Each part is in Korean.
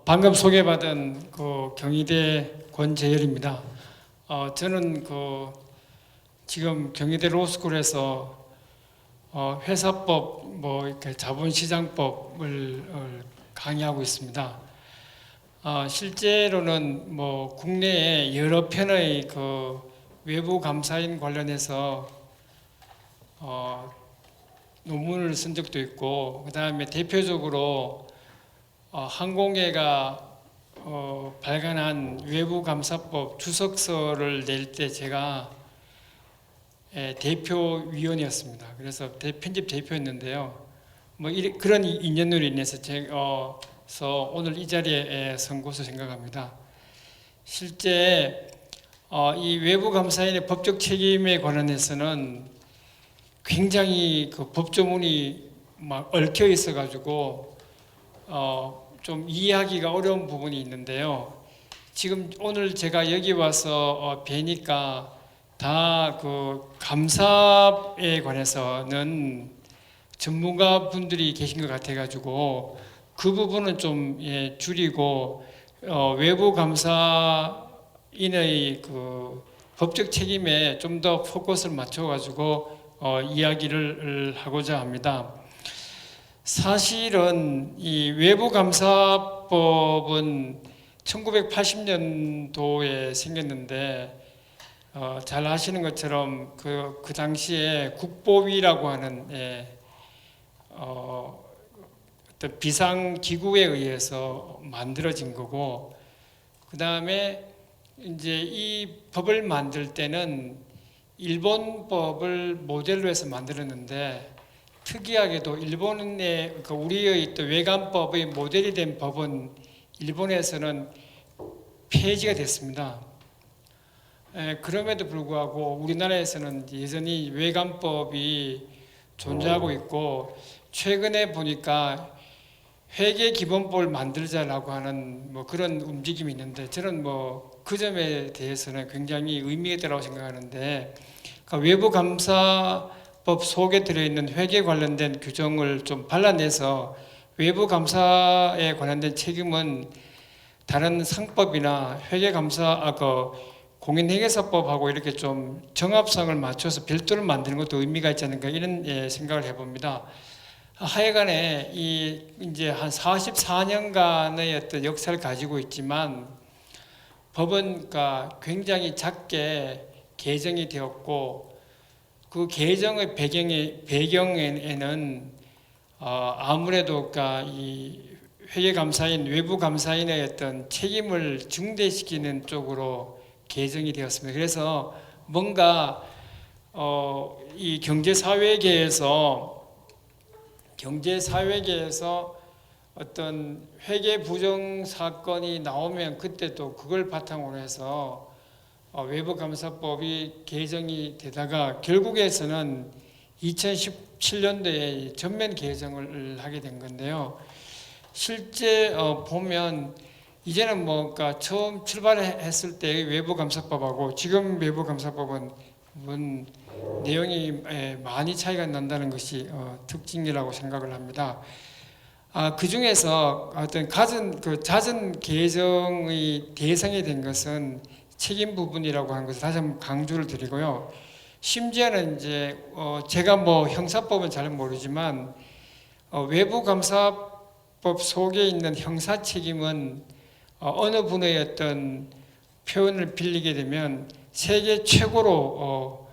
방금 소개받은 그 경희대 권재열입니다. 저는 지금 경희대 로스쿨에서 회사법, 이렇게 자본시장법을 강의하고 있습니다. 실제로는 국내에 여러 편의 외부 감사인 관련해서 논문을 쓴 적도 있고, 그 다음에 대표적으로 항공회가 발간한 외부감사법 주석서를 낼 때 제가 대표위원이었습니다. 그래서 편집 대표였는데요. 그런 인연으로 인해서 제가 오늘 이 자리에 선 것으로 생각합니다. 실제 이 외부감사인의 법적 책임에 관련해서는 굉장히 법조문이 막 얽혀 있어가지고 좀 이해하기가 어려운 부분이 있는데요. 지금 오늘 제가 여기 와서 뵈니까 다 감사에 관해서는 전문가 분들이 계신 것 같아가지고 그 부분은 좀 줄이고 외부 감사인의 법적 책임에 좀 더 포커스를 맞춰가지고 이야기를 하고자 합니다. 사실은 이 외부감사법은 1980년도에 생겼는데 잘 아시는 것처럼 그 당시에 국보위라고 하는 어떤 비상기구에 의해서 만들어진 거고, 그 다음에 이제 이 법을 만들 때는 일본 법을 모델로 해서 만들었는데, 특이하게도 일본의 우리의 또 외관법의 모델이 된 법은 일본에서는 폐지가 됐습니다. 그럼에도 불구하고 우리나라에서는 여전히 외관법이 존재하고 있고, 최근에 보니까 회계기본법을 만들자라고 하는 그런 움직임이 있는데, 저는 그 점에 대해서는 굉장히 의미가 있다고 생각하는데, 외부감사법 속에 들어있는 회계 관련된 규정을 좀 발라내서 외부 감사에 관련된 책임은 다른 상법이나 회계감사, 공인회계사법하고 이렇게 좀 정합성을 맞춰서 별도를 만드는 것도 의미가 있지 않을까, 이런 생각을 해봅니다. 하여간에 이제 한 44년간의 어떤 역사를 가지고 있지만 법은 굉장히 작게 개정이 되었고, 그 개정의 배경에는 아무래도 이 회계감사인, 외부감사인의 어떤 책임을 중대시키는 쪽으로 개정이 되었습니다. 그래서 뭔가 이 경제사회계에서 어떤 회계 부정 사건이 나오면 그때도 그걸 바탕으로 해서 외부감사법이 개정이 되다가 결국에서는 2017년도에 전면 개정을 하게 된 건데요. 실제 보면 이제는 처음 출발했을 때의 외부감사법하고 지금 외부감사법은 내용이 많이 차이가 난다는 것이 특징이라고 생각을 합니다. 그 중에서 어떤 잦은 개정의 대상이 된 것은 책임 부분이라고 하는 것을 다시 한번 강조를 드리고요. 심지어는 이제 제가 형사법은 잘 모르지만 외부감사법 속에 있는 형사 책임은 어느 분의 어떤 표현을 빌리게 되면 세계 최고로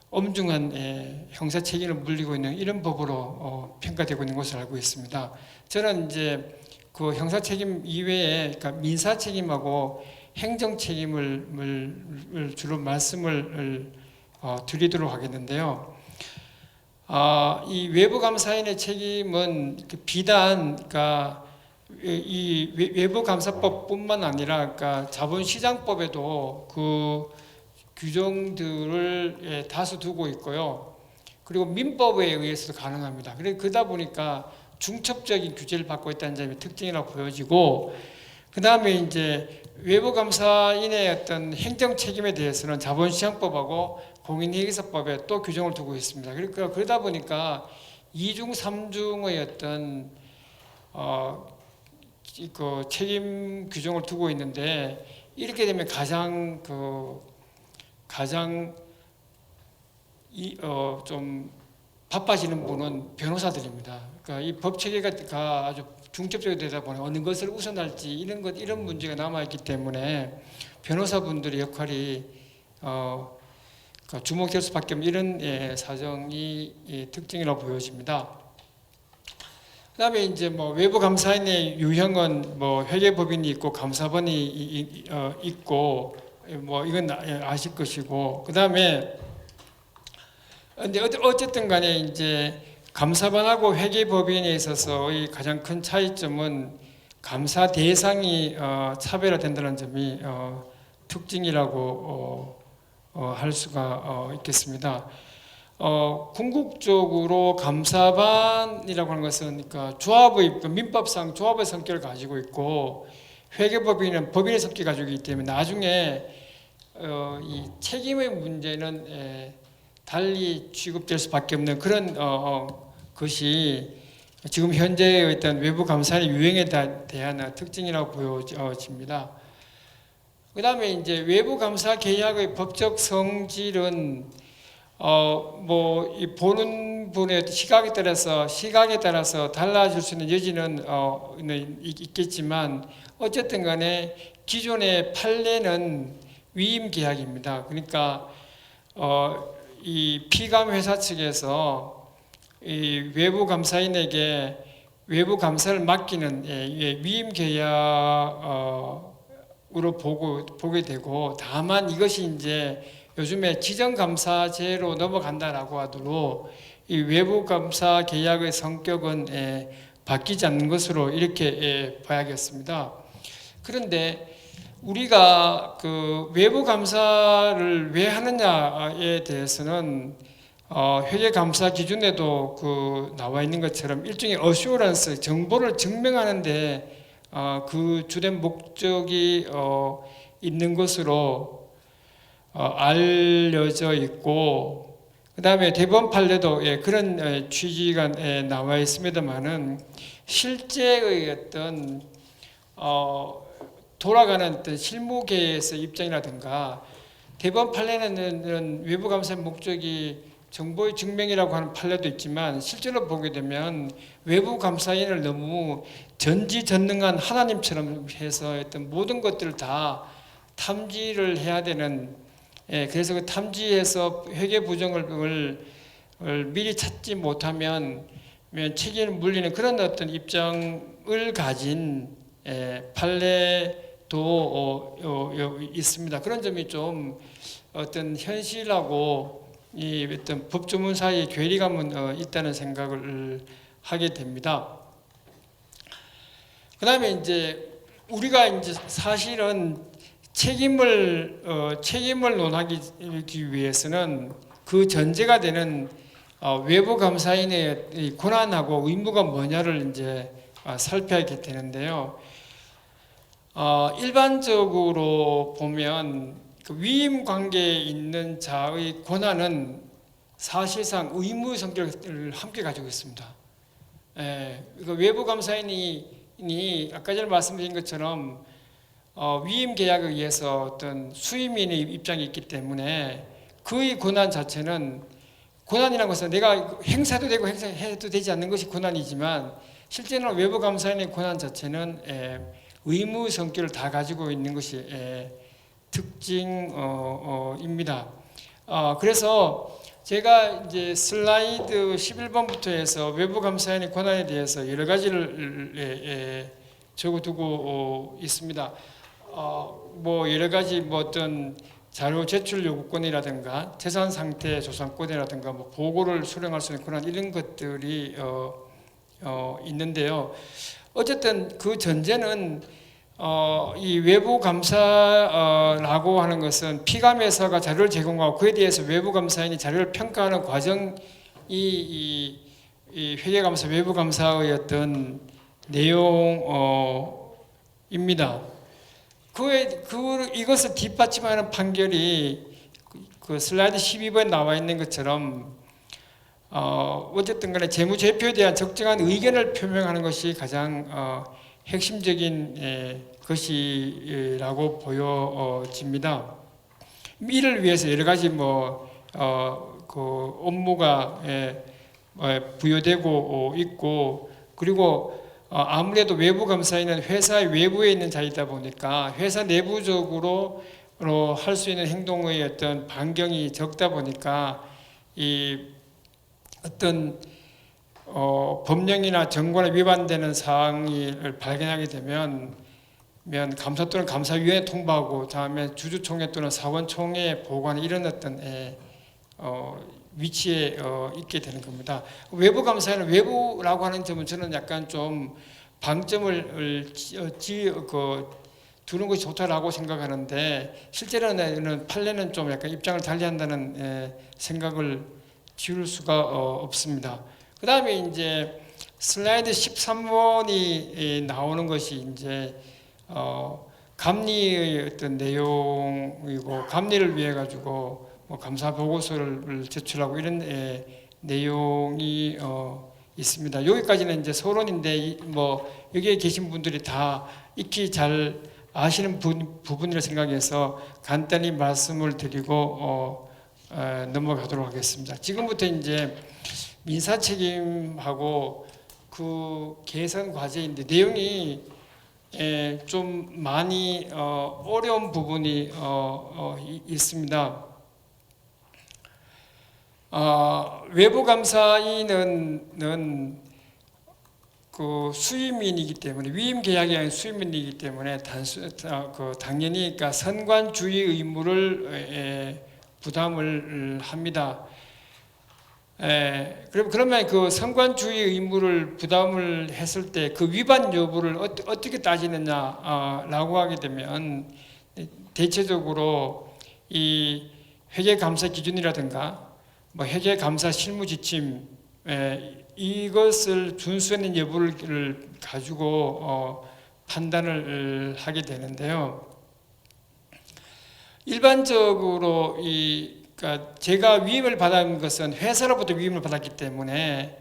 엄중한 형사 책임을 물리고 있는 이런 법으로 평가되고 있는 것을 알고 있습니다. 저는 이제 그 형사 책임 이외에 민사 책임하고 행정 책임을 주로 말씀을 드리도록 하겠는데요. 이 외부감사인의 책임은 비단 이 외부감사법뿐만 아니라 자본시장법에도 그 규정들을 다수 두고 있고요. 그리고 민법에 의해서도 가능합니다. 그러다 보니까 중첩적인 규제를 받고 있다는 점이 특징이라고 보여지고, 그 다음에 이제 외부감사인의 어떤 행정 책임에 대해서는 자본시장법하고 공인회계사법에 또 규정을 두고 있습니다. 그러다 보니까 2중, 3중의 어떤 그 책임 규정을 두고 있는데 이렇게 되면 가장 좀 바빠지는 분은 변호사들입니다. 그러니까 이 법 체계가 아주 중첩적이 되다 보니 어느 것을 우선할지 이런 문제가 남아 있기 때문에 변호사분들의 역할이 주목될 수밖에 없는 이런 사정이 특징이라고 보여집니다. 그다음에 이제 뭐 외부 감사인의 유형은 뭐 회계법인이 있고 감사본이 있고 뭐 이건 아실 것이고, 그다음에 근데 어쨌든 간에 이제 감사반하고 회계법인에 있어서의 가장 큰 차이점은 감사 대상이 차별화된다는 점이 특징이라고 할 수가 있겠습니다. 궁극적으로 감사반이라고 하는 것은 그러니까 민법상 조합의 성격을 가지고 있고, 회계법인은 법인의 성격을 가지고 있기 때문에 나중에 이 책임의 문제는 달리 취급될 수밖에 없는 그런 것이 지금 현재의 어떤 외부 감사의 유행에 대한 특징이라고 보여집니다. 그 다음에 이제 외부 감사 계약의 법적 성질은 뭐 이 보는 분의 시각에 따라서 달라질 수 있는 여지는 있겠지만 어쨌든 간에 기존의 판례는 위임 계약입니다. 그러니까 이 피감 회사 측에서 이 외부 감사인에게 외부 감사를 맡기는 위임 계약으로 보게 되고, 다만 이것이 이제 요즘에 지정감사제로 넘어간다라고 하도록 이 외부 감사 계약의 성격은 바뀌지 않는 것으로 이렇게 봐야겠습니다. 그런데 우리가 그 외부 감사를 왜 하느냐에 대해서는 회계 감사 기준에도 나와 있는 것처럼 일종의 어슈어런스, 정보를 증명하는데 그 주된 목적이 있는 것으로 알려져 있고, 그 다음에 대법원 판례도 그런 취지가 나와 있습니다만은 실제의 어떤 돌아가는 어떤 실무계에서 입장이라든가, 대법원 판례는 외부 감사의 목적이 정보의 증명이라고 하는 판례도 있지만 실제로 보게 되면 외부 감사인을 너무 전지전능한 하나님처럼 해서 어떤 모든 것들을 다 탐지를 해야 되는, 그래서 그 탐지해서 회계 부정을 미리 찾지 못하면 책임을 물리는 그런 어떤 입장을 가진 판례도 있습니다. 그런 점이 좀 어떤 현실하고 이 어떤 법조문 사이에 괴리감은 있다는 생각을 하게 됩니다. 그 다음에 이제 우리가 이제 사실은 책임을 논하기 위해서는 그 전제가 되는 외부 감사인의 권한하고 의무가 뭐냐를 이제 살펴야 되는데요. 일반적으로 보면 그 위임 관계에 있는 자의 권한은 사실상 의무 성격을 함께 가지고 있습니다. 그러니까 외부 감사인이 아까 전에 말씀드린 것처럼 위임 계약에 의해서 어떤 수임인의 입장이 있기 때문에 그의 권한 자체는, 권한이라는 것은 내가 행사도 되고 행사해도 되지 않는 것이 권한이지만 실제는 외부 감사인의 권한 자체는 의무 성격을 다 가지고 있는 것이 특징입니다. 그래서 제가 이제 슬라이드 11번부터 해서 외부 감사인의 권한에 대해서 여러 가지를 적어두고 있습니다. 뭐 여러 가지 뭐 어떤 자료 제출 요구권이라든가 재산 상태 조사권이라든가 뭐 보고를 수령할 수 있는 권한, 이런 것들이 있는데요. 어쨌든 그 전제는 이 외부 감사라고 하는 것은 피감회사가 자료를 제공하고 그에 대해서 외부 감사인이 자료를 평가하는 과정이 이 회계감사, 외부 감사의 어떤 내용입니다. 이것을 뒷받침하는 판결이 그 슬라이드 12번에 나와 있는 것처럼 어쨌든 간에 재무제표에 대한 적정한 의견을 표명하는 것이 가장 핵심적인 것이라고 보여집니다. 이를 위해서 여러 가지 그 업무가 부여되고 있고, 그리고 아무래도 외부 감사인은 회사의 외부에 있는 자이다 보니까 회사 내부적으로 할 수 있는 행동의 어떤 반경이 적다 보니까 이 어떤 법령이나 정관에 위반되는 사항을 발견하게 되면 감사 또는 감사위원회 통보하고 다음에 주주총회 또는 사원총회에 보고하는 이런 어떤 위치에 있게 되는 겁니다. 외부 감사에는 외부라고 하는 점은 저는 약간 좀 방점을 두는 것이 좋다라고 생각하는데, 실제로는 판례는 좀 약간 입장을 달리한다는 생각을 지울 수가 없습니다. 그 다음에 이제 슬라이드 13번이 나오는 것이 이제 감리의 어떤 내용이고, 감리를 위해 가지고 감사 보고서를 제출하고 이런 내용이 있습니다. 여기까지는 이제 서론인데 여기에 계신 분들이 다 익히 잘 아시는 부분이라 생각해서 간단히 말씀을 드리고 넘어가도록 하겠습니다. 지금부터 이제 민사 책임하고 그 개선 과제인데 내용이 좀 많이 어려운 부분이 있습니다. 외부 감사인은 그 수임인이기 때문에, 위임 계약이 아닌 수임인이기 때문에 당연히 그러니까 선관주의 의무를 부담을 합니다. 그러면 그 선관주의 의무를 부담을 했을 때 그 위반 여부를 어떻게 따지느냐라고 하게 되면, 대체적으로 이 회계감사 기준이라든가 회계감사 실무지침 이것을 준수했는 여부를 가지고 판단을 하게 되는데요. 일반적으로 그러니까 제가 위임을 받은 것은 회사로부터 위임을 받았기 때문에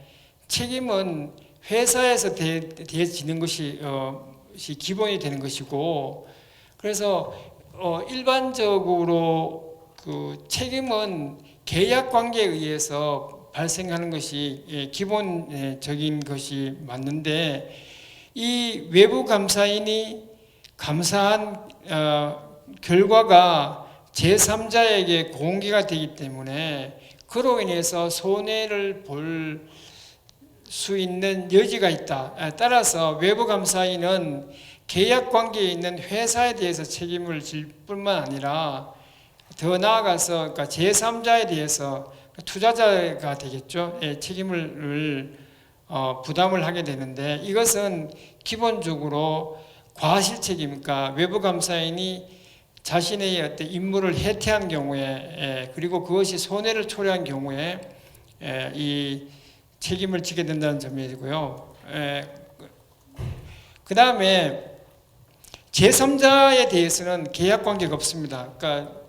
책임은 회사에서 대해지는 것이 기본이 되는 것이고, 그래서 일반적으로 그 책임은 계약 관계에 의해서 발생하는 것이 기본적인 것이 맞는데, 이 외부 감사인이 감사한 결과가 제3자에게 공개가 되기 때문에 그로 인해서 손해를 볼 수 있는 여지가 있다. 따라서 외부 감사인은 계약 관계에 있는 회사에 대해서 책임을 질 뿐만 아니라 더 나아가서 그러니까 제3자에 대해서 투자자가 되겠죠. 책임을 부담을 하게 되는데, 이것은 기본적으로 과실책임, 그러니까 외부 감사인이 자신의 어떤 임무를 해태한 경우에 그리고 그것이 손해를 초래한 경우에 이 책임을 지게 된다는 점이고요. 그 다음에 제3자에 대해서는 계약 관계가 없습니다. 그러니까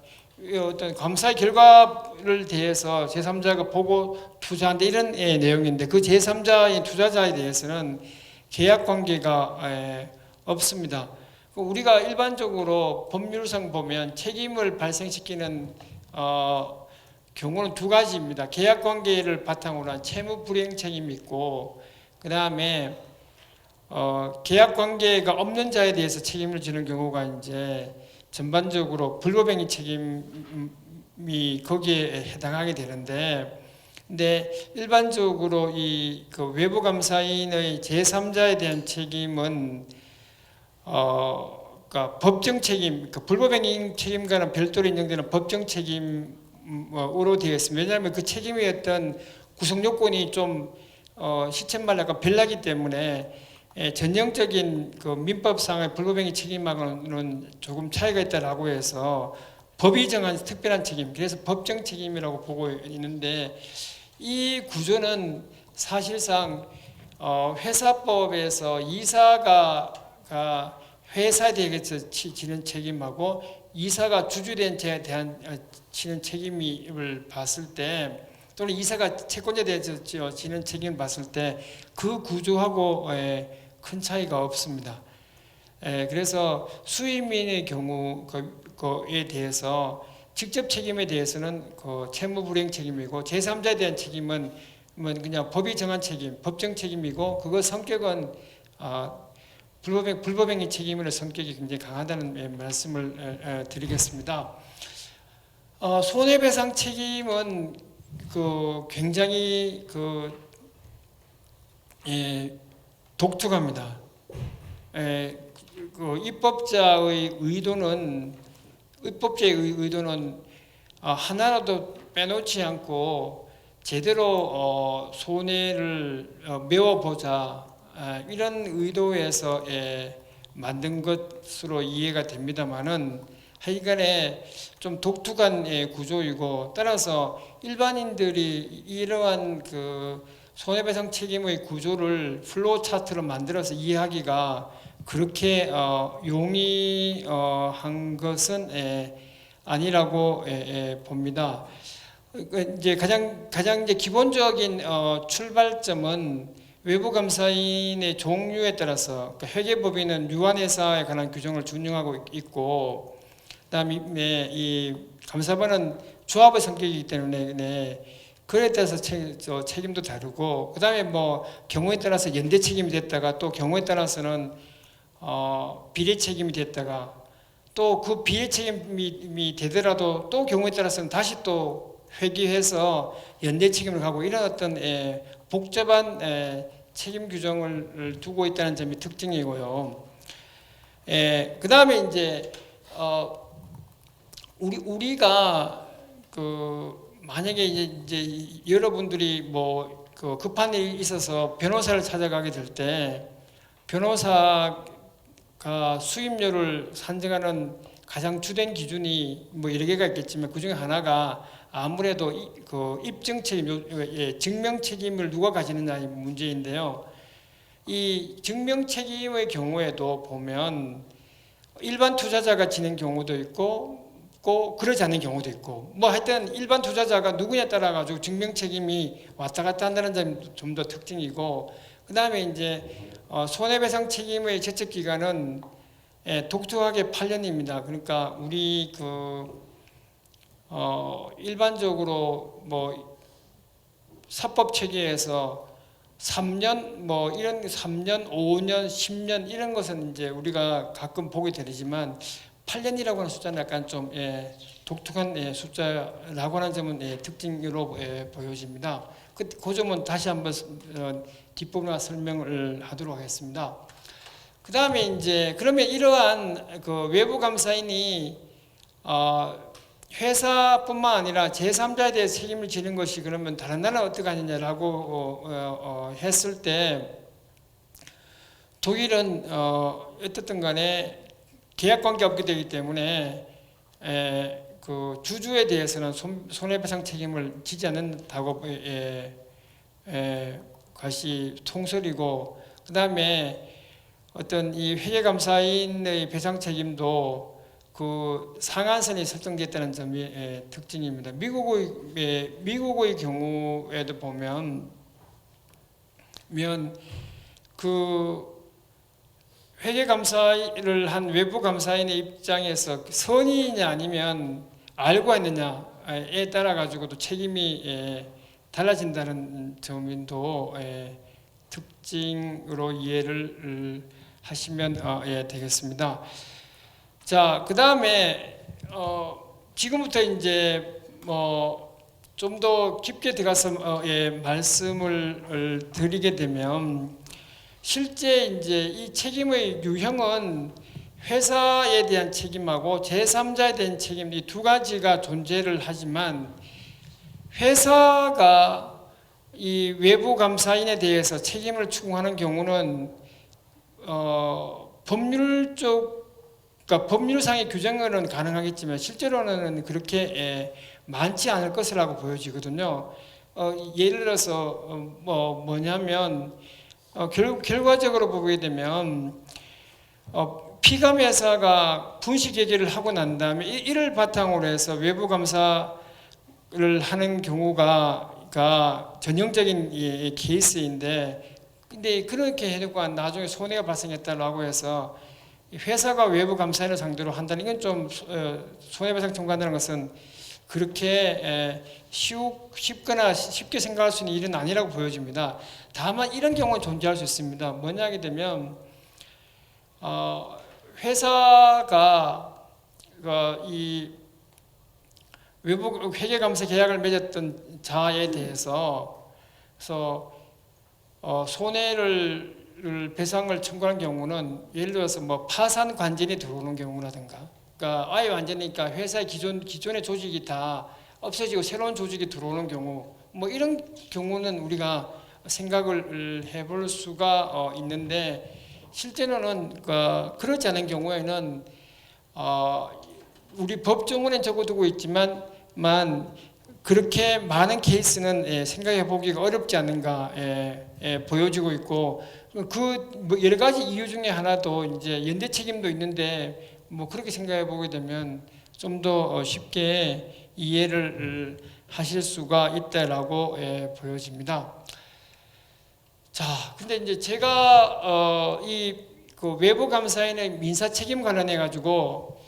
어떤 감사의 결과를 대해서 제3자가 보고 투자한다 이런 내용인데, 그 제3자의 투자자에 대해서는 계약 관계가 없습니다. 우리가 일반적으로 법률상 보면 책임을 발생시키는 경우는 두 가지입니다. 계약 관계를 바탕으로 한 채무 불이행 책임이 있고, 그 다음에 계약 관계가 없는 자에 대해서 책임을 지는 경우가 이제 전반적으로 불법행위 책임이 거기에 해당하게 되는데, 근데 일반적으로 그 외부 감사인의 제3자에 대한 책임은 그러니까 법정 책임, 그러니까 불법행위 책임과는 별도로 인정되는 법정 책임으로 되어 있습니다. 왜냐하면 그 책임의 어떤 구성 요건이 좀 시쳇말 약간 별나기 때문에 전형적인 그 민법상의 불법행위 책임하고는 조금 차이가 있다라고 해서 법이 정한 특별한 책임, 그래서 법정 책임이라고 보고 있는데, 이 구조는 사실상 회사법에서 이사가 회사에 대해서 지는 책임하고 이사가 주주에 대한 지는 책임을 봤을 때, 또는 이사가 채권자에 대해서 지는 책임을 봤을 때 그 구조하고 큰 차이가 없습니다. 그래서 수임인의 경우 그에 대해서 직접 책임에 대해서는 그 채무 불이행 책임이고 제3자에 대한 책임은 뭐 그냥 법이 정한 책임, 법정 책임이고 그거 성격은 불법행위 책임의 성격이 굉장히 강하다는 말씀을 드리겠습니다. 손해배상 책임은 굉장히 독특합니다. 입법자의 의도는 하나라도 빼놓지 않고 제대로 손해를 메워보자 이런 의도에서 만든 것으로 이해가 됩니다만은 하여간에 좀 독특한 구조이고 따라서 일반인들이 이러한 손해배상 책임의 구조를 플로우 차트로 만들어서 이해하기가 그렇게 용이한 것은 아니라고 봅니다. 이제 가장 이제 기본적인 출발점은 외부 감사인의 종류에 따라서 회계법인은 유한회사에 관한 규정을 준용하고 있고, 그다음에 이 감사반은 조합의 성격이기 때문에 그에 따라서 책임도 다르고, 그다음에 뭐 경우에 따라서 연대 책임이 됐다가 또 경우에 따라서는 비례 책임이 됐다가 또 그 비례 책임이 되더라도 또 경우에 따라서는 다시 또 회귀해서 연대 책임을 가고 이런 어떤 복잡한 책임 규정을 두고 있다는 점이 특징이고요. 그 다음에 이제 우리가 만약에 이제 여러분들이 뭐 급한 일이 있어서 변호사를 찾아가게 될 때 변호사가 수임료를 산정하는 가장 주된 기준이 뭐 여러 개가 있겠지만 그 중에 하나가 아무래도 입증 책임, 증명 책임을 누가 가지느냐의 문제인데요. 이 증명 책임의 경우에도 보면 일반 투자자가 지는 경우도 있고 그러지 않는 경우도 있고 뭐 하여튼 일반 투자자가 누구냐에 따라 가지고 증명 책임이 왔다 갔다 한다는 점이 좀 더 특징이고, 그 다음에 이제 손해배상 책임의 제척 기간은 독특하게 8년입니다. 그러니까 우리 일반적으로 뭐 사법 체계에서 3년 뭐 이런 3년, 5년, 10년 이런 것은 이제 우리가 가끔 보게 되지만 8년이라고 하는 숫자는 약간 좀 독특한 숫자라고 하는 점은 특징으로 보여집니다. 그 점은 다시 한번 뒷부분과 설명을 하도록 하겠습니다. 그 다음에 이제 그러면 이러한 외부 감사인이 회사뿐만 아니라 제3자에 대해 책임을 지는 것이 그러면 다른 나라는 어떻게 하느냐라고 했을 때 독일은 어떻든 간에 계약관계가 없게 되기 때문에 주주에 대해서는 손해배상 책임을 지지 않는다고 것이 통설이고, 그 다음에 어떤 이 회계감사인의 배상 책임도 상한선이 설정됐다는 점이 특징입니다. 미국의 경우에도 보면 회계감사를 한 외부 감사인의 입장에서 선의이냐 아니면 알고 했느냐에 따라 가지고도 책임이 달라진다는 점도 특징으로 이해를 하시면 되겠습니다. 자, 그 다음에 지금부터 이제 좀 더 깊게 들어가서 말씀을 드리게 되면, 실제 이제 이 책임의 유형은 회사에 대한 책임하고 제3자에 대한 책임 이 두 가지가 존재를 하지만, 회사가 이 외부 감사인에 대해서 책임을 추궁하는 경우는 그러니까 법률상의 규정은 가능하겠지만 실제로는 그렇게 많지 않을 것이라고 보여지거든요. 예를 들어서 뭐냐면 결과적으로 보게 되면 피감 회사가 분식 회계를 하고 난 다음에 이를 바탕으로 해서 외부 감사를 하는 경우가 전형적인 케이스인데, 근데 그렇게 해놓고 나중에 손해가 발생했다고 해서 회사가 외부 감사인을 상대로 한다는 건 좀 손해배상 청구한다는 것은 그렇게 쉽거나 쉽게 생각할 수 있는 일은 아니라고 보여집니다. 다만 이런 경우는 존재할 수 있습니다. 뭐냐 하게 되면 회사가 이 외부 회계감사 계약을 맺었던 자에 대해서 손해를 배상을 청구하는 경우는 예를 들어서 뭐 파산 관전이 들어오는 경우라든가, 그러니까 아예 완전히 그러니까 회사의 기존의 조직이 다 없어지고 새로운 조직이 들어오는 경우, 뭐 이런 경우는 우리가 생각을 해볼 수가 있는데, 실제로는 그렇지 않은 경우에는 우리 법조문에 적어두고 있지만 그렇게 많은 케이스는 생각해 보기가 어렵지 않은가 보여지고 있고, 뭐 여러 가지 이유 중에 하나도 이제 연대 책임도 있는데, 뭐 그렇게 생각해 보게 되면 좀 더 쉽게 이해를 하실 수가 있다라고 보여집니다. 자, 근데 이제 제가 그 외부 감사인의 민사 책임 관련해 가지고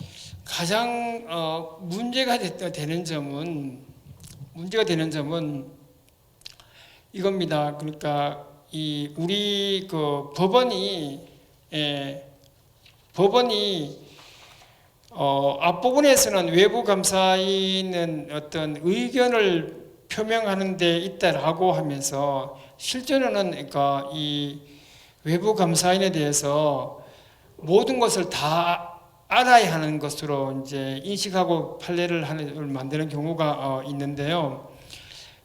가장 문제가 되는 점은 이겁니다. 그러니까 우리 그 법원이 앞부분에서는 외부 감사인은 어떤 의견을 표명하는 데 있다라고 하면서, 실제로는 그러니까 이 외부 감사인에 대해서 모든 것을 다 알아야 하는 것으로 이제 인식하고 판례를 만드는 경우가 있는데요.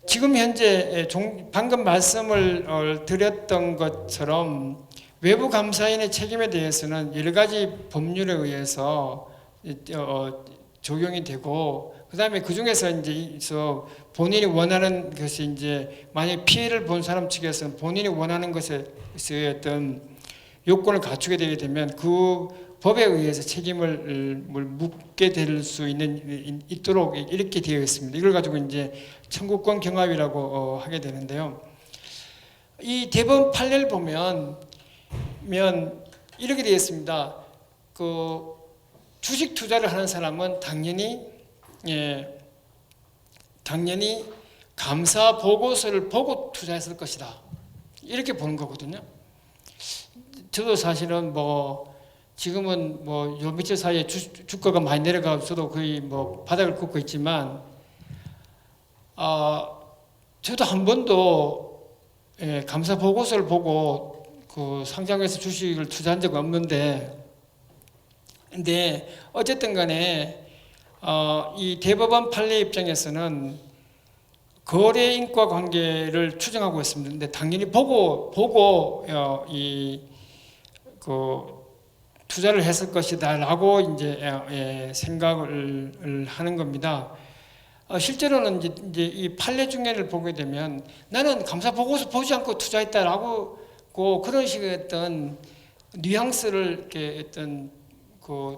지금 현재 방금 말씀을 드렸던 것처럼 외부 감사인의 책임에 대해서는 여러 가지 법률에 의해서 적용이 되고, 그다음에 그 중에서 이제 본인이 원하는 것이 이제 만약 피해를 본 사람 측에서는 본인이 원하는 것에 어떤 요건을 갖추게 되게 되면 그 법에 의해서 책임을 묻게 될 수 있도록 이렇게 되어 있습니다. 이걸 가지고 이제 청구권 경합이라고 하게 되는데요. 이 대법원 판례를 보면 이렇게 되어 있습니다. 그 주식 투자를 하는 사람은 당연히 감사 보고서를 보고 투자했을 것이다, 이렇게 보는 거거든요. 저도 사실은 뭐 지금은 뭐 요 며칠 사이에 주가가 많이 내려가서도 거의 뭐 바닥을 긋고 있지만, 저도 한 번도 감사 보고서를 보고 그 상장회사 주식을 투자한 적은 없는데, 근데 어쨌든 간에 이 대법원 판례 입장에서는 거래 인과 관계를 추정하고 있습니다. 근데 당연히 보고 투자를 했을 것이다라고 이제 생각을 하는 겁니다. 실제로는 이제 이 판례 중에를 보게 되면 나는 감사 보고서 보지 않고 투자했다라고 그런 식의 어떤 뉘앙스를 이렇게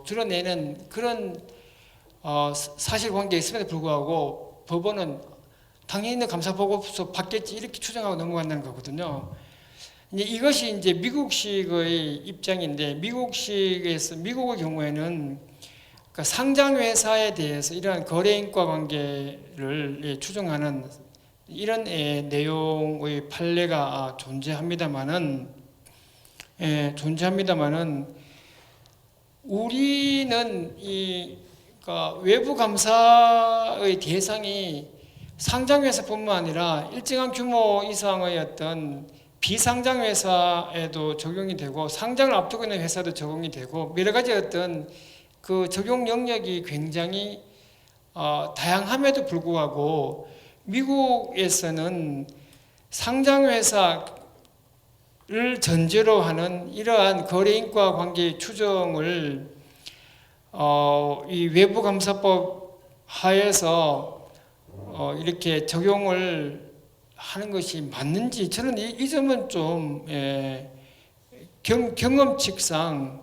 드러내는 그런 사실관계가 있음에도 불구하고 법원은 당연히 감사 보고서 받겠지 이렇게 추정하고 넘어간다는 거거든요. 이제 이것이 이제 미국식의 입장인데, 미국의 경우에는 그러니까 상장 회사에 대해서 이러한 거래 인과 관계를 추정하는 이런 내용의 판례가 존재합니다만은 우리는 그러니까 외부 감사의 대상이 상장 회사뿐만 아니라 일정한 규모 이상의 어떤 비상장 회사에도 적용이 되고, 상장을 앞두고 있는 회사도 적용이 되고, 여러 가지 어떤 그 적용 영역이 굉장히 다양함에도 불구하고 미국에서는 상장 회사를 전제로 하는 이러한 거래 인과 관계 추정을 이 외부 감사법 하에서 이렇게 적용을 하는 것이 맞는지, 저는 이 점은 좀 경험칙상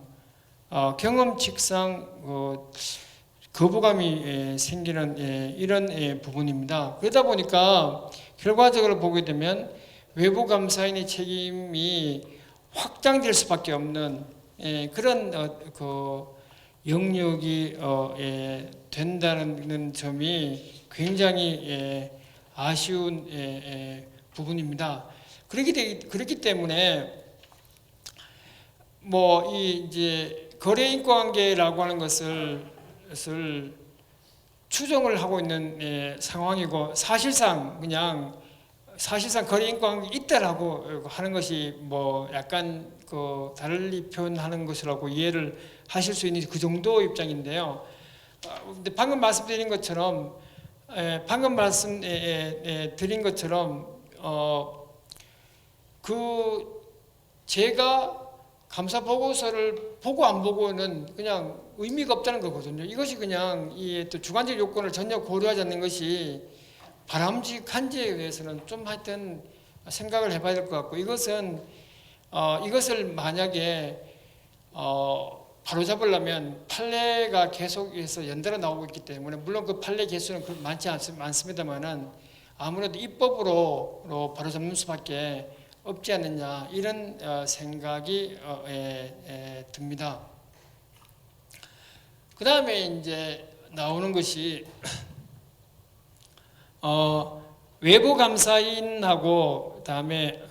거부감이 생기는 이런 부분입니다. 그러다 보니까 결과적으로 보게 되면 외부 감사인의 책임이 확장될 수밖에 없는 그런 그 영역이 된다는 점이 굉장히 아쉬운 부분입니다. 그렇기 때문에 뭐 이 이제 거래 인과관계라고 하는 것을 추정을 하고 있는 상황이고 사실상 거래 인과관계 있다라고 하는 것이 뭐 약간 그 달리 표현하는 것이라고 이해를 하실 수 있는 그 정도 입장인데요. 근데 방금 말씀드린 것처럼 그 제가 감사 보고서를 보고 안 보고는 그냥 의미가 없다는 거거든요. 이것이 그냥 이 또 주관적 요건을 전혀 고려하지 않는 것이 바람직한지에 의해서는 좀 하여튼 생각을 해봐야 될 것 같고, 이것을 만약에 바로잡으려면 판례가 계속해서 연달아 나오고 있기 때문에, 물론 그 판례 개수는 많지 않습니다만은 아무래도 입법으로 바로잡는 수밖에 없지 않느냐, 이런 생각이 듭니다. 그 다음에 이제 나오는 것이 외부 감사인하고 그다음에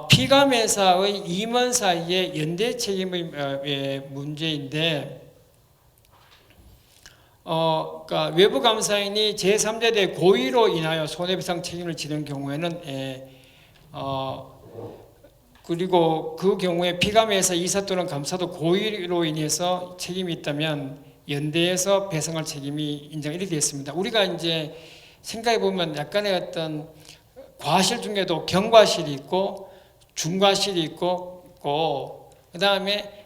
피감회사의 임원 사이의 연대 책임의 문제인데, 그러니까 외부 감사인이 제3자 고의로 인하여 손해배상 책임을 지는 경우에는 그리고 그 경우에 피감회사 이사 또는 감사도 고의로 인해서 책임이 있다면 연대에서 배상할 책임이 인정, 이렇게 되어 있습니다. 우리가 이제 생각해 보면 약간의 어떤 과실 중에도 경과실이 있고 중과실이 있고 그 다음에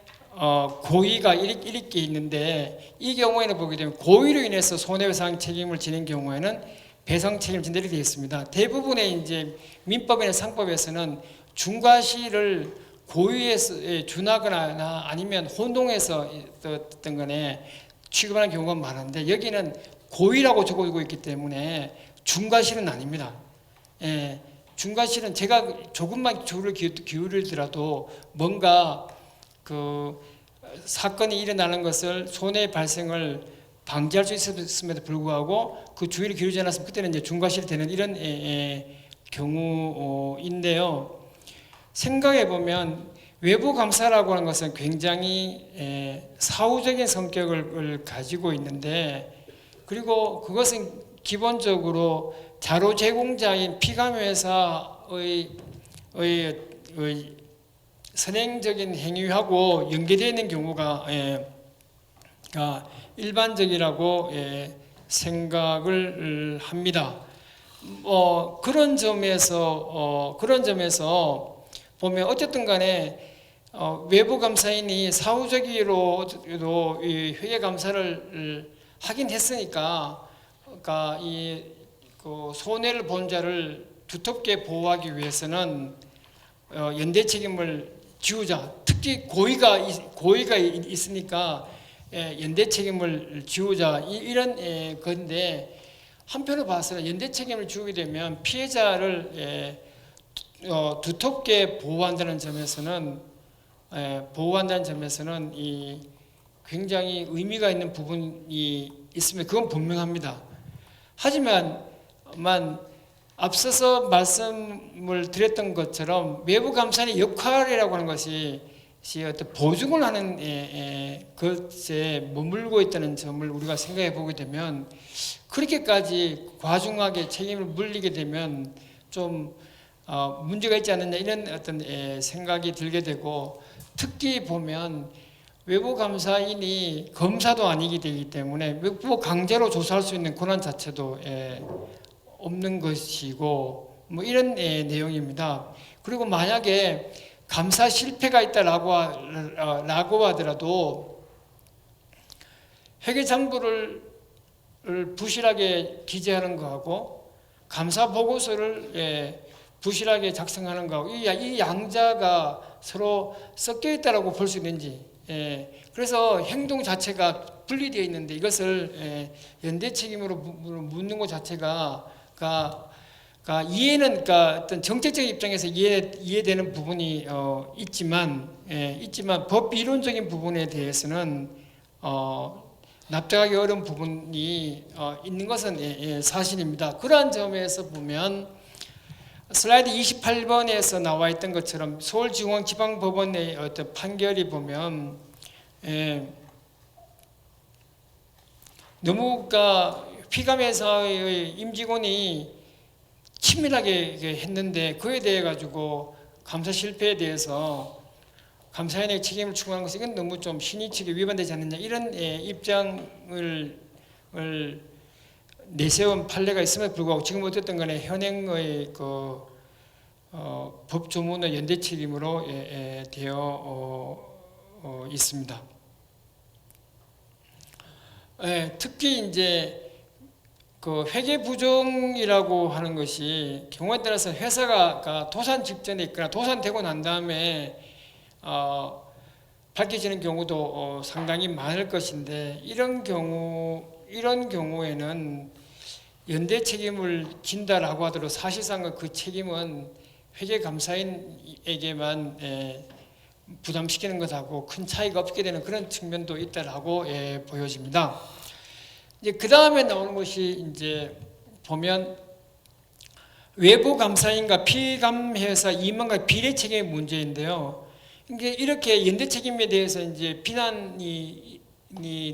고의가 이렇게 있는데, 이 경우에는 보게 되면 고의로 인해서 손해배상 책임을 지는 경우에는 배상 책임을 진다, 이렇게 되어 있습니다. 대부분의 이제 민법이나 상법에서는 중과실을 고의에 준하거나 아니면 혼동해서 어떤 간에 취급하는 경우가 많은데, 여기는 고의라고 적어두고 있기 때문에 중과실은 아닙니다. 중과실은 제가 조금만 주를 기울이더라도 뭔가 그 사건이 일어나는 것을 손해 발생을 방지할 수 있음에도 불구하고 그 주의를 기울이지 않았으면 그때는 이제 중과실이 되는 이런 경우인데요. 생각해 보면 외부 감사라고 하는 것은 굉장히 사후적인 성격을 가지고 있는데, 그리고 그것은 기본적으로 자료 제공자인 피감회사의 선행적인 행위하고 연계되어 있는 경우가 일반적이라고 생각을 합니다. 그런 점에서 보면 어쨌든 간에 외부 감사인이 사후적으로 이 회계 감사를 하긴 했으니까, 그러니까 그 손해를 본 자를 두텁게 보호하기 위해서는 연대 책임을 지우자. 특히 고의가 있으니까 연대 책임을 지우자, 이런 건데, 한편으로 봐서는 연대 책임을 지우게 되면 피해자를 두텁게 보호한다는 점에서는 이 굉장히 의미가 있는 부분이 있으면 그건 분명합니다. 하지만 앞서서 말씀을 드렸던 것처럼 외부 감사의 역할이라고 하는 것이 어떤 보증을 하는 것에 머물고 있다는 점을 우리가 생각해 보게 되면, 그렇게까지 과중하게 책임을 물리게 되면 좀 문제가 있지 않느냐, 이런 어떤 생각이 들게 되고, 특히 보면 외부 감사인이 검사도 아니기 되기 때문에 외부 강제로 조사할 수 있는 권한 자체도 없는 것이고, 뭐 이런 내용입니다. 그리고 만약에 감사 실패가 있다라고 하더라도 회계장부를 부실하게 기재하는 거하고 감사 보고서를 부실하게 작성하는 거하고, 이 양자가 서로 섞여 있다라고 볼 수 있는지, 그래서 행동 자체가 분리되어 있는데 이것을 연대 책임으로 묻는 것 자체가 이해는 그러니까 어떤 정책적 입장에서 이해되는 부분이 있지만 법 이론적인 부분에 대해서는 납득하기 어려운 부분이 있는 것은 사실입니다. 그러한 점에서 보면 슬라이드 28번에서 나와 있던 것처럼 서울중앙지방법원의 어떤 판결이 보면 너무 피감회사의 임직원이 치밀하게 했는데 그에 대해 가지고 감사 실패에 대해서 감사인에게 책임을 추구하는 것은 이건 너무 좀 신의칙에 위반되지 않느냐 이런 입장을 내세운 판례가 있음에도 불구하고 지금 어쨌든 간에 현행의 법조문의 연대 책임으로 되어 있습니다. 특히 이제 회계 부정이라고 하는 것이 경우에 따라서 회사가 도산 직전에 있거나 도산되고 난 다음에 밝혀지는 경우도 상당히 많을 것인데 이런 경우에는 연대 책임을 진다라고 하더라도 사실상 그 책임은 회계감사인에게만 부담시키는 것하고 큰 차이가 없게 되는 그런 측면도 있다라고 보여집니다. 이제 그 다음에 나오는 것이 이제 보면 외부 감사인과 피감회사 임원과 비례 책임의 문제인데요. 이게 이렇게 연대 책임에 대해서 이제 비난이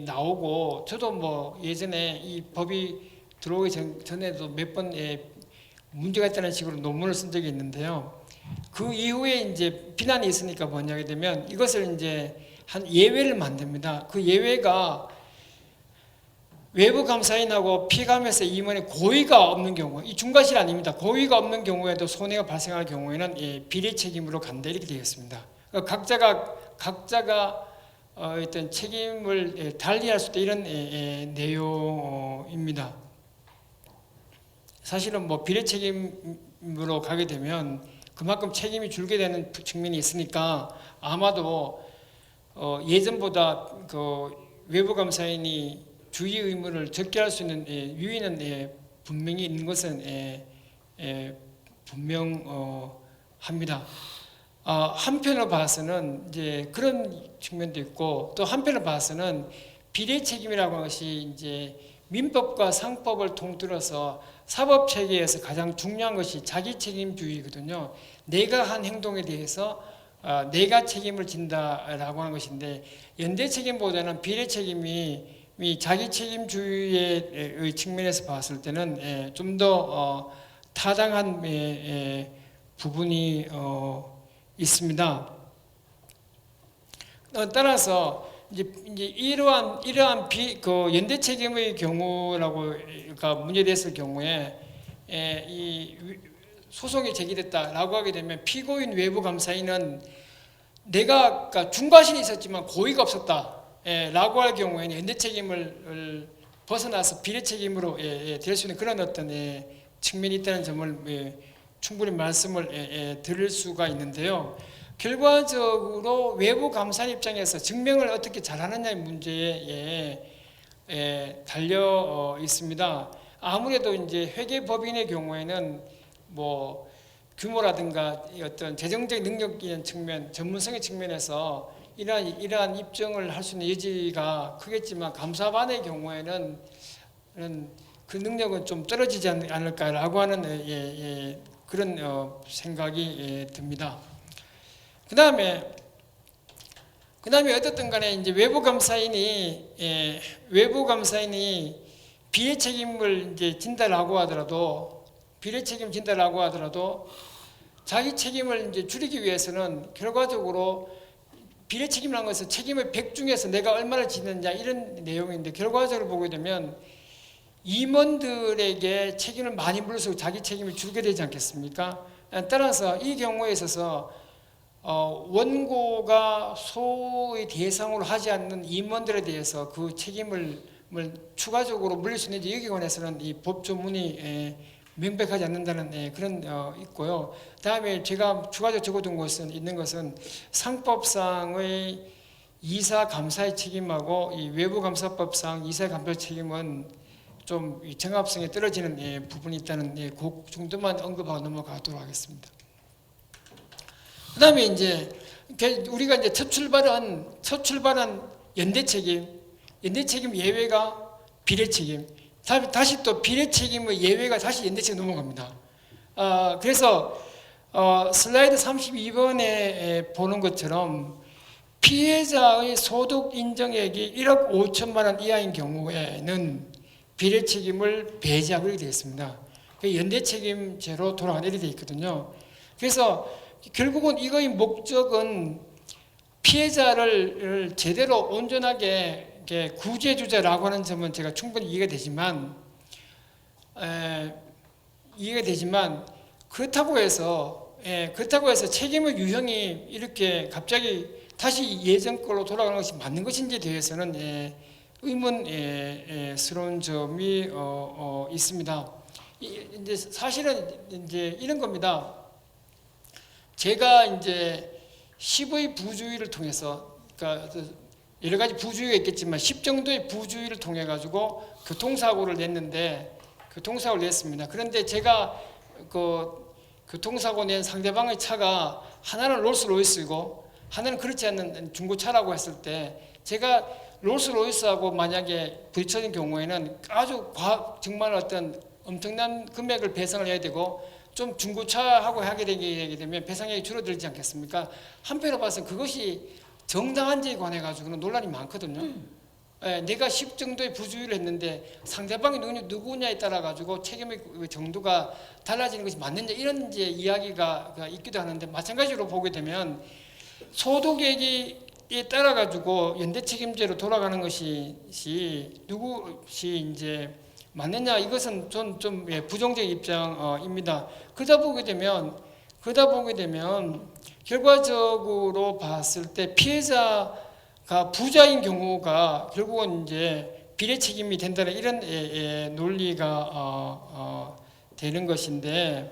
나오고 저도 뭐 예전에 이 법이 들어오기 전에도 몇 번 문제가 있다는 식으로 논문을 쓴 적이 있는데요. 그 이후에 이제 비난이 있으니까 뭐냐게 되면 이것을 이제 한 예외를 만듭니다. 그 예외가 외부 감사인하고 피감회사 임원의 고의가 없는 경우, 이 중과실 아닙니다. 고의가 없는 경우에도 손해가 발생할 경우에는 비례 책임으로 간다 이렇게 되겠습니다. 각자가 어떤 책임을 달리할 수 있다 이런 내용입니다. 사실은 뭐 비례 책임으로 가게 되면 그만큼 책임이 줄게 되는 측면이 있으니까 아마도 예전보다 외부 감사인이 주의 의무를 적게 할 수 있는 유인은 분명히 있는 것은 분명합니다. 한편으로 봐서는 이제 그런 측면도 있고 또 한편으로 봐서는 비례 책임이라고 하는 것이 이제 민법과 상법을 통틀어서 사법 체계에서 가장 중요한 것이 자기 책임주의거든요. 내가 한 행동에 대해서 내가 책임을 진다라고 하는 것인데 연대 책임보다는 비례 책임이 자기 책임주의의 측면에서 봤을 때는 좀 더 타당한 부분이 있습니다. 따라서 이제 이러한 연대 책임의 경우라고 문제됐을 경우에 이 소송이 제기됐다라고 하게 되면 피고인 외부 감사인은 내가 중과실이 있었지만 고의가 없었다. 라고 할 경우에는 연대 책임을 벗어나서 비례 책임으로 될 수 있는 그런 어떤 측면이 있다는 점을 충분히 말씀을 드릴 수가 있는데요. 결과적으로 외부 감사인 입장에서 증명을 어떻게 잘하느냐의 문제에 달려 있습니다. 아무래도 이제 회계법인의 경우에는 뭐 규모라든가 어떤 재정적 능력적인 측면, 전문성의 측면에서 이러한 입증을 할 수 있는 여지가 크겠지만 감사반의 경우에는 그 능력은 좀 떨어지지 않을까라고 하는 그런 생각이 듭니다. 그 다음에 어쨌든 간에 이제 외부 감사인이 비례 책임을 이제 진다라고 하더라도 자기 책임을 이제 줄이기 위해서는 결과적으로 비례 책임이라는 것은 책임의 100 중에서 내가 얼마를 지느냐 이런 내용인데 결과적으로 보게 되면 임원들에게 책임을 많이 물어서 자기 책임을 줄게 되지 않겠습니까? 따라서 이 경우에 있어서 원고가 소의 대상으로 하지 않는 임원들에 대해서 그 책임을 추가적으로 물릴 수 있는지 여기에 관해서는 이 법조문이 명백하지 않는다는 그런 있고요. 다음에 제가 추가적으로 적어둔 것은 상법상의 이사 감사의 책임하고 이 외부 감사법상 이사 감사 책임은 좀 정합성이 떨어지는 부분이 있다는 그 정도만 언급하고 넘어가도록 하겠습니다. 그다음에 이제 우리가 이제 첫 출발은 연대 책임 예외가 비례 책임, 다시 또 비례 책임의 예외가 다시 연대 책임 넘어갑니다. 그래서 슬라이드 32번에 보는 것처럼 피해자의 소득 인정액이 1억 5천만 원 이하인 경우에는 비례 책임을 배제하고 이렇게 되어 있습니다. 연대 책임제로 돌아가는 이렇게 되어 있거든요. 그래서 결국은 이거의 목적은 피해자를 제대로 온전하게 구제주자라고 하는 점은 제가 충분히 이해가 되지만 그렇다고 해서 책임의 유형이 이렇게 갑자기 다시 예전 걸로 돌아가는 것이 맞는 것인지에 대해서는 의문스러운 점이 있습니다. 이제 사실은 이제 이런 겁니다. 제가 이제 10의 부주의를 통해서, 그러니까 여러 가지 부주의가 있겠지만 10 정도의 부주의를 통해 가지고 교통사고를 냈습니다. 그런데 제가 그 교통사고 낸 상대방의 차가 하나는 롤스로이스고 하나는 그렇지 않는 중고차라고 했을 때 제가 롤스로이스하고 만약에 부딪혀진 경우에는 아주 정말 어떤 엄청난 금액을 배상을 해야 되고 좀 중고차하고 하게 되면 배상액이 줄어들지 않겠습니까? 한편으로 봐서 그것이 정당한지에 관해 가지고는 논란이 많거든요. 내가 10 정도의 부주의를 했는데 상대방이 누구냐에 따라 가지고 책임의 정도가 달라지는 것이 맞느냐 이런 이제 이야기가 있기도 하는데, 마찬가지로 보게 되면 소득액에 따라 가지고 연대 책임제로 돌아가는 것이 누구시 이제 맞느냐, 이것은 좀 부정적 입장입니다. 그러다 보게 되면 결과적으로 봤을 때 피해자가 부자인 경우가 결국은 이제 비례 책임이 된다는 이런 논리가 되는 것인데,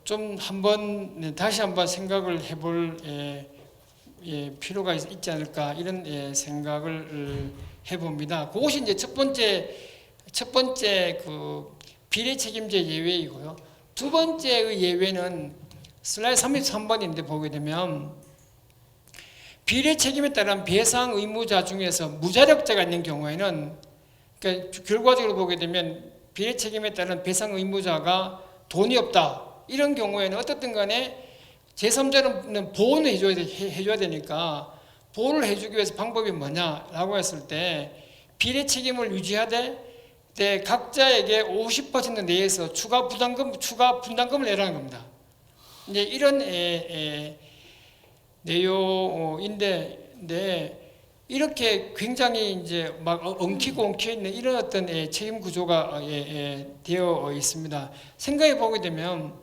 좀 다시 한번 생각을 해볼 필요가 있지 않을까 이런 생각을 해봅니다. 그것이 이제 첫 번째 그 비례 책임제 예외이고요. 두 번째의 예외는 슬라이드 33번인데 보게 되면 비례 책임에 따른 배상 의무자 중에서 무자력자가 있는 경우에는, 그러니까 결과적으로 보게 되면 비례 책임에 따른 배상 의무자가 돈이 없다 이런 경우에는 어떻든 간에 제3자는 보호는 해줘야 되니까 보호를 해주기 위해서 방법이 뭐냐라고 했을 때 비례 책임을 유지하되 각자에게 50% 내에서 추가 분담금을 내라는 겁니다. 이제 이런 내용인데 이렇게 굉장히 이제 막 엉키고 있는 이런 어떤 책임 구조가 되어 있습니다. 생각해 보게 되면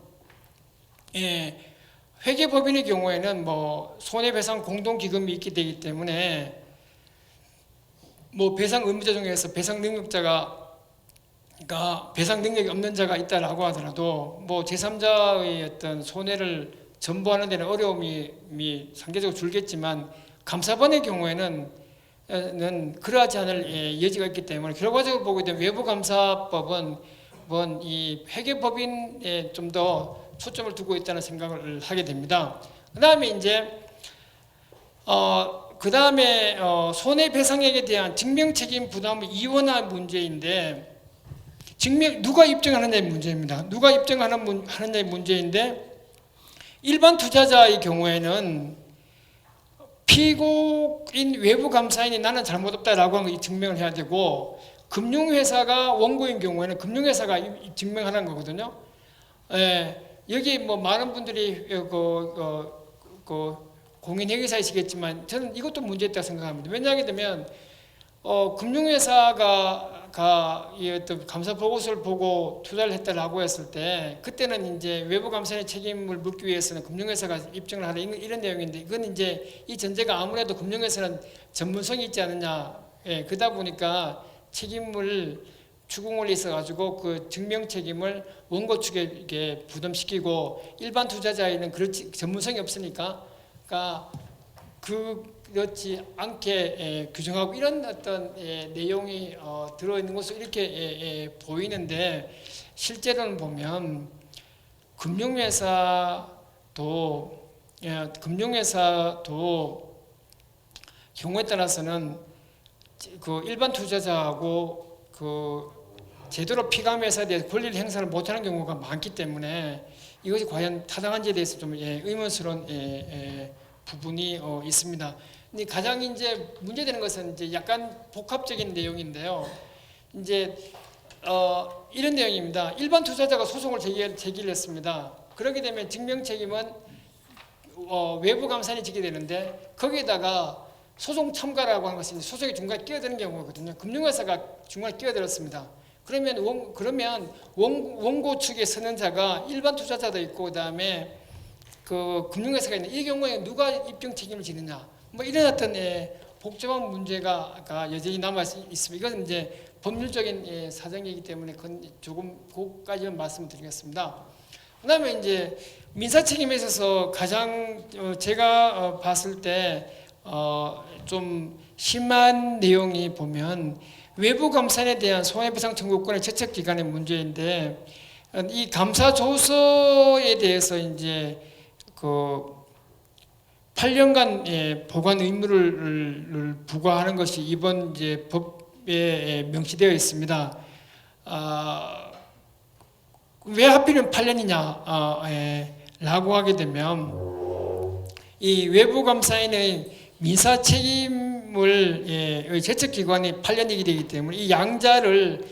회계법인의 경우에는 뭐 손해배상 공동기금이 있게 되기 때문에 뭐 배상 의무자 중에서 배상 능력이 없는 자가 있다라고 하더라도 뭐 제3자의 어떤 손해를 전부하는 데는 어려움이 상대적으로 줄겠지만 감사반의 경우에는 그러하지 않을 여지가 있기 때문에 결과적으로 보게 되면 외부감사법은 이 회계법인에 좀 더 초점을 두고 있다는 생각을 하게 됩니다. 그 다음에 손해배상액에 대한 증명책임 부담의 이원화 문제인데, 누가 입증하느냐의 문제입니다. 누가 입증하느냐의 문제인데, 일반 투자자의 경우에는 피고인 외부 감사인이 나는 잘못 없다라고 하는 거 증명을 해야 되고, 금융회사가 원고인 경우에는 금융회사가 증명하는 거거든요. 여기 뭐 많은 분들이 공인회계사이시겠지만 저는 이것도 문제있다고 생각합니다. 왜냐하게 되면 금융회사가 이 어떤 감사 보고서를 보고 투자를 했다라고 했을 때 그때는 이제 외부 감사의 책임을 묻기 위해서는 금융회사가 입증을 하는 이런 내용인데, 이건 이제 이 전제가 아무래도 금융회사는 전문성이 있지 않느냐, 그러다 보니까 책임을 추궁을 있어가지고 그 증명 책임을 원고 측에 이렇게 부담시키고 일반 투자자에는 그렇지 전문성이 없으니까, 그러니까 그렇지 않게 규정하고 이런 어떤 내용이 들어있는 것으로 이렇게 보이는데 실제로는 보면 금융회사도 경우에 따라서는 그 일반 투자자하고 그 제대로 피감회사에 대해서 권리를 행사를 못하는 경우가 많기 때문에 이것이 과연 타당한지에 대해서 좀 의문스러운 부분이 있습니다. 근데 가장 이제 문제되는 것은 이제 약간 복합적인 내용인데요. 이제 이런 내용입니다. 일반 투자자가 소송을 제기를 했습니다. 그렇게 되면 증명 책임은 외부 감사인이 지게 되는데 거기에다가 소송 참가라고 하는 것은 소송의 중간에 끼어드는 경우거든요. 금융회사가 중간에 끼어들었습니다. 그러면 원고 측의 선언자가 일반 투자자도 있고 그다음에 그 금융회사가 있는 이 경우에 누가 입증 책임을 지느냐 뭐 이런 어떤 복잡한 문제가 여전히 남아 있습니다. 이건 이제 법률적인 사정이기 때문에 그건 조금 그까지만 말씀드리겠습니다. 그다음에 이제 민사 책임에 있어서 가장 제가 봤을 때 좀 심한 내용이 보면 외부 감사인에 대한 손해배상 청구권의 채택 기간의 문제인데 이 감사 조서에 대해서 이제 그 8년간 보관 의무를 부과하는 것이 이번 이제 법에 명시되어 있습니다. 왜 하필이면 8년이냐 라고 하게 되면 이 외부 감사인의 민사 책임을 제척기관이 8년이기 되기 때문에 이 양자를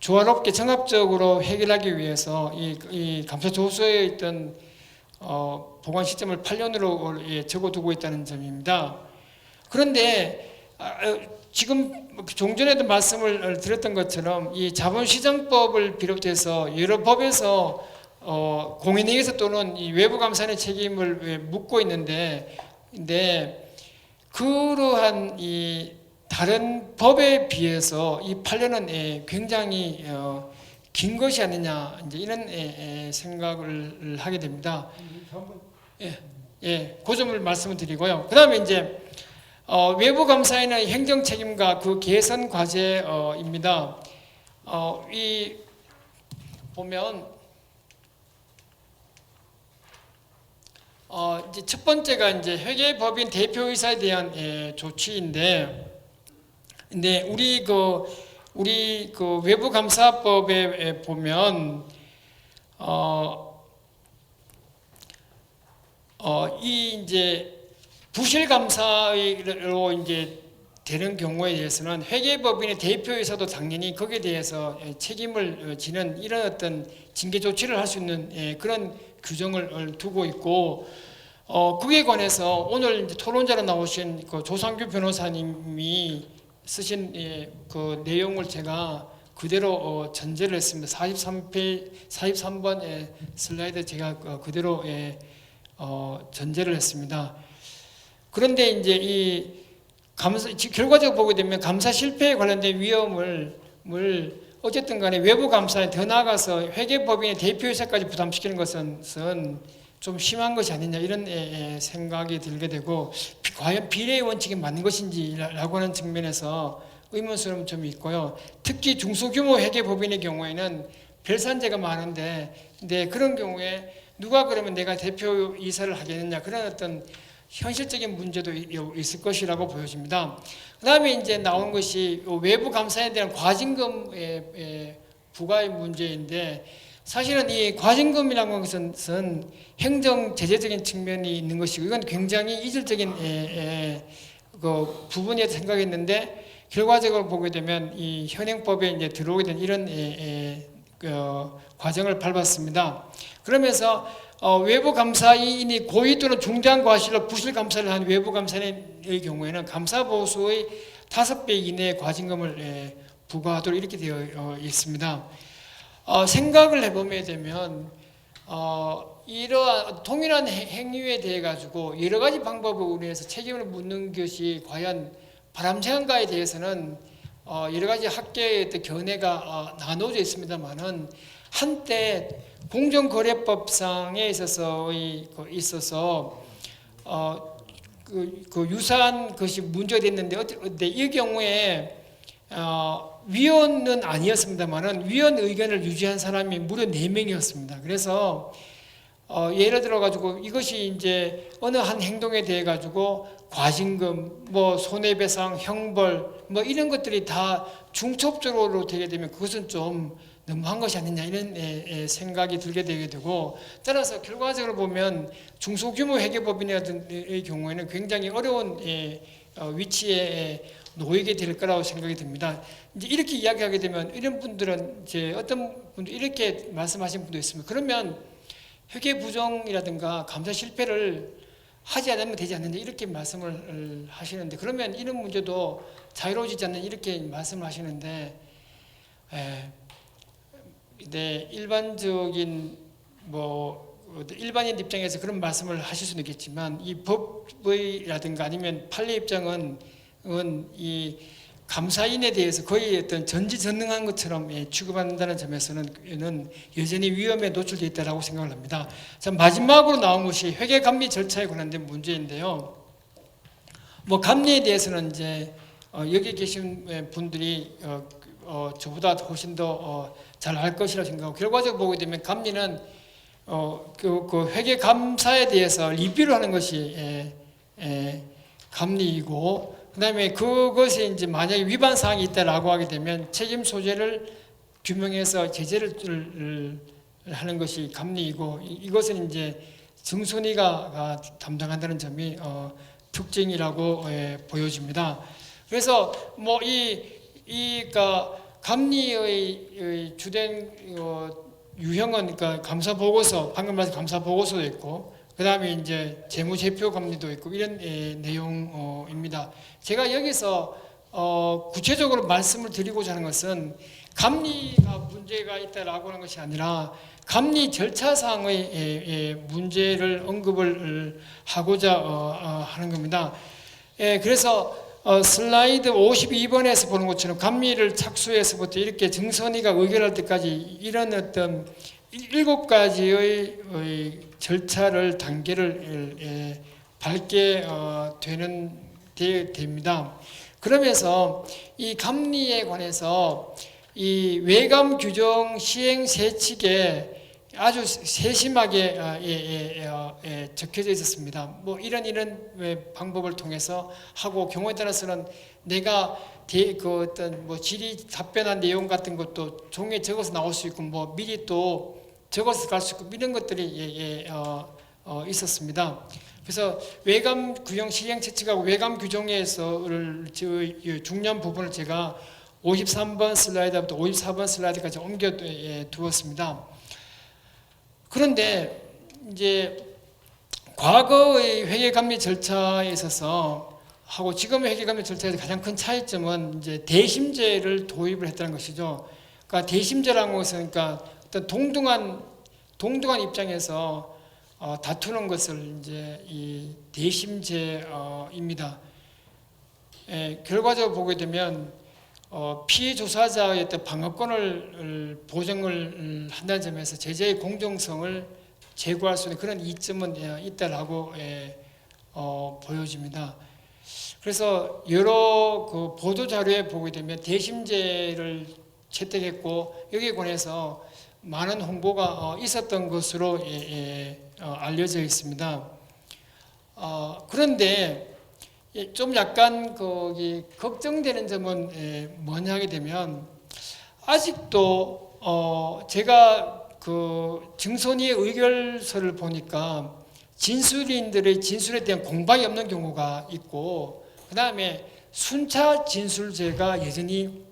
조화롭게 종합적으로 해결하기 위해서 이 감사 조서에 있던 보관 시점을 8년으로 적어두고 있다는 점입니다. 그런데 지금 종전에도 말씀을 드렸던 것처럼 이 자본시장법을 비롯해서 여러 법에서 공인회계사 또는 이 외부 감사인의 책임을 묻고 있는데, 그러한 이 다른 법에 비해서 이 8년은 굉장히 긴 것이 아니냐 이제 이런 생각을 하게 됩니다. 그 점을 말씀을 드리고요. 그다음에 이제 외부 감사인의 행정 책임과 그 개선 과제입니다. 이 보면 이제 첫 번째가 이제 회계법인 대표이사에 대한 조치인데, 근데 우리 그 외부 감사법에 보면 이 이제 부실 감사로 이제 되는 경우에 대해서는 회계법인의 대표이사도 당연히 거기에 대해서 책임을 지는 이런 어떤 징계 조치를 할 수 있는 그런 규정을 두고 있고, 그에 관해서 오늘 이제 토론자로 나오신 그 조상규 변호사님이 쓰신 그 내용을 제가 그대로 전제를 했습니다. 43번 슬라이드 제가 그대로 전제를 했습니다. 그런데 이제 이 결과적으로 보게 되면 감사 실패에 관련된 위험을 어쨌든 간에 외부 감사에 더 나아가서 회계법인의 대표이사까지 부담시키는 것은 좀 심한 것이 아니냐 이런 생각이 들게 되고, 과연 비례의 원칙이 맞는 것인지라고 하는 측면에서 의문스러운 점이 있고요. 특히 중소규모 회계법인의 경우에는 별산제가 많은데 그런 경우에 누가 그러면 내가 대표이사를 하겠느냐 그런 어떤 현실적인 문제도 있을 것이라고 보여집니다. 그 다음에 이제 나온 것이 외부 감사에 대한 과징금 부과의 문제인데, 사실은 이 과징금이라는 것은 행정 제재적인 측면이 있는 것이고 이건 굉장히 이질적인 그 부분이라고 생각했는데, 결과적으로 보게 되면 이 현행법에 이제 들어오게 된 이런 과정을 밟았습니다. 그러면서 외부 감사인이 고의 또는 중대한 과실로 부실 감사를 한 외부 감사인의 경우에는 감사 보수의 5배 이내의 과징금을 부과하도록 이렇게 되어 있습니다. 생각을 해보게 되면 이러한 동일한 행위에 대해 가지고 여러 가지 방법을 우리해서 책임을 묻는 것이 과연 바람직한가에 대해서는 여러 가지 학계의 견해가 나눠져 있습니다만은, 한때 공정거래법상에 있어서 그 유사한 것이 문제가 됐는데 이 경우에 위원은 아니었습니다만은 위원 의견을 유지한 사람이 무려 4명이었습니다. 그래서 예를 들어 가지고 이것이 이제 어느 한 행동에 대해 가지고 과징금, 뭐 손해배상, 형벌, 뭐 이런 것들이 다 중첩적으로 되게 되면 그것은 좀 너무한 것이 아니냐 이런 생각이 들게 되게 되고, 따라서 결과적으로 보면 중소규모 회계법인의 같은 경우에는 굉장히 어려운 위치에 놓이게 될 거라고 생각이 듭니다. 이제 이렇게 이야기하게 되면 이런 분들은 이제 어떤 분들 이렇게 말씀하신 분도 있습니다. 그러면 회계 부정이라든가 감사 실패를 하지 않으면 되지 않느냐 이렇게 말씀을 하시는데, 그러면 이런 문제도 자유로워지지 않는 이렇게 말씀을 하시는데, 네, 일반적인 일반인 입장에서 그런 말씀을 하실 수는 있겠지만 이 법의라든가 아니면 판례 입장은 이 감사인에 대해서 거의 어떤 전지전능한 것처럼 취급한다는 점에서는 여전히 위험에 노출되어 있다고 생각을 합니다. 자, 마지막으로 나온 것이 회계감리 절차에 관련된 문제인데요. 뭐 감리에 대해서는 이제 여기 계신 분들이 저보다 훨씬 더 잘 알 것이라고 생각하고, 결과적으로 보게 되면 감리는 그 회계 감사에 대해서 리뷰를 하는 것이 감리이고, 그다음에 그것이 이제 만약에 위반 사항이 있다라고 하게 되면 책임 소재를 규명해서 제재를 하는 것이 감리이고, 이것은 이제 증손위가 담당한다는 점이 특징이라고 보여집니다. 그래서 뭐 그러니까 감리의 주된 유형은 그러니까 감사 보고서, 방금 말씀 감사 보고서도 있고, 그 다음에 이제 재무제표 감리도 있고 이런 내용입니다. 제가 여기서 구체적으로 말씀을 드리고자 하는 것은 감리가 문제가 있다라고 하는 것이 아니라 감리 절차상의 문제를 언급을 하고자 하는 겁니다. 그래서 슬라이드 52번에서 보는 것처럼 감리를 착수해서부터 이렇게 증선위가 의결할 때까지 이런 어떤 7가지의 절차를 단계를 밟게 됩니다. 그러면서 이 감리에 관해서 이 외감 규정 시행 세칙에 아주 세심하게 적혀져 있었습니다. 뭐 이런 방법을 통해서 하고, 경우에 따라서는 내가 그 어떤 뭐 질의 답변한 내용 같은 것도 종이에 적어서 나올 수 있고, 뭐 미리 또 적어서 갈 수 있고 이런 것들이 있었습니다. 그래서 외감 규정 시행 채칙하고 외감 규정에서 중요한 부분을 제가 53번 슬라이드부터 54번 슬라이드까지 옮겨 두었습니다. 그런데 이제 과거의 회계감리 절차에 있어서 하고 지금의 회계감리 절차에서 가장 큰 차이점은 이제 대심제를 도입을 했다는 것이죠. 그러니까 대심제라는 것은 그러니까 어떤 동등한 입장에서 다투는 것을 이제 이 대심제입니다. 결과적으로 보게 되면 피해 조사자의 어떤 방어권을 보장을 한다는 점에서 제재의 공정성을 제고할 수 있는 그런 이점은 있다라고 보여집니다. 그래서 여러 그 보도 자료에 보게 되면 대심제를 채택했고 여기에 관해서 많은 홍보가 있었던 것으로 알려져 있습니다. 그런데 좀 약간 거기 걱정되는 점은 뭐냐 하게 되면 아직도 제가 그 증손위의 의결서를 보니까 진술인들의 진술에 대한 공방이 없는 경우가 있고, 그 다음에 순차 진술제가 여전히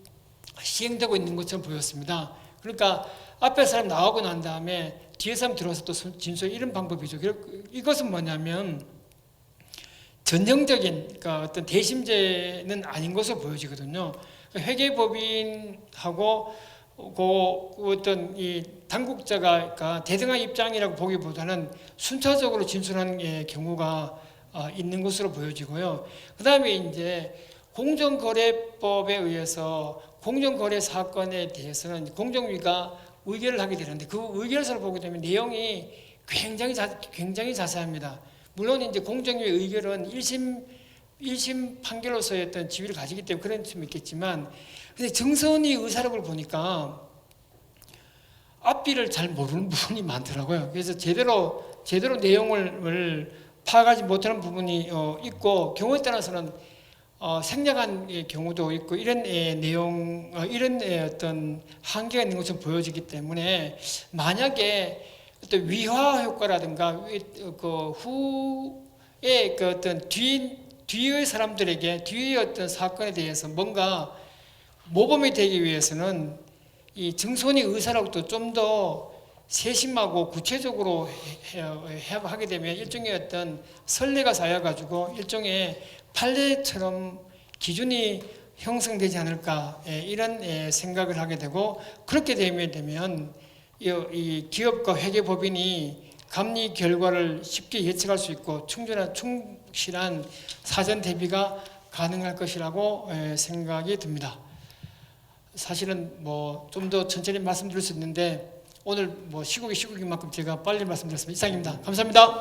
시행되고 있는 것처럼 보였습니다. 그러니까 앞에 사람 나오고 난 다음에 뒤에 사람 들어와서 또 진술, 이런 방법이죠. 이것은 뭐냐면 전형적인 그러니까 어떤 대심제는 아닌 것으로 보여지거든요. 회계법인하고 그 어떤 이 당국자가 그러니까 대등한 입장이라고 보기보다는 순차적으로 진술하는 경우가 있는 것으로 보여지고요. 그 다음에 이제 공정거래법에 의해서 공정거래 사건에 대해서는 공정위가 의결을 하게 되는데 그 의결서를 보게 되면 내용이 굉장히 자세합니다. 물론 이제 공정위의 의결은 1심 판결로서의 어떤 지위를 가지기 때문에 그런 점이 있겠지만, 근데 정선이 의사록을 보니까 앞뒤를 잘 모르는 부분이 많더라고요. 그래서 제대로 내용을 파악하지 못하는 부분이 있고, 경우에 따라서는 생략한 경우도 있고, 이런 내용, 이런 어떤 한계가 있는 것처럼 보여지기 때문에, 만약에 어떤 위화 효과라든가 그 후에 그 어떤 뒤의 사람들에게, 뒤의 어떤 사건에 대해서 뭔가 모범이 되기 위해서는 이 정선이 의사록도 좀 더 세심하고 구체적으로 하게 되면 일종의 어떤 선례가 쌓여가지고 일종의 판례처럼 기준이 형성되지 않을까, 이런 생각을 하게 되고, 그렇게 되면 이 기업과 회계법인이 감리 결과를 쉽게 예측할 수 있고 충실한 사전 대비가 가능할 것이라고 생각이 듭니다. 사실은 뭐 좀 더 천천히 말씀드릴 수 있는데, 오늘 뭐 시국인 만큼 제가 빨리 말씀드렸습니다. 이상입니다. 감사합니다.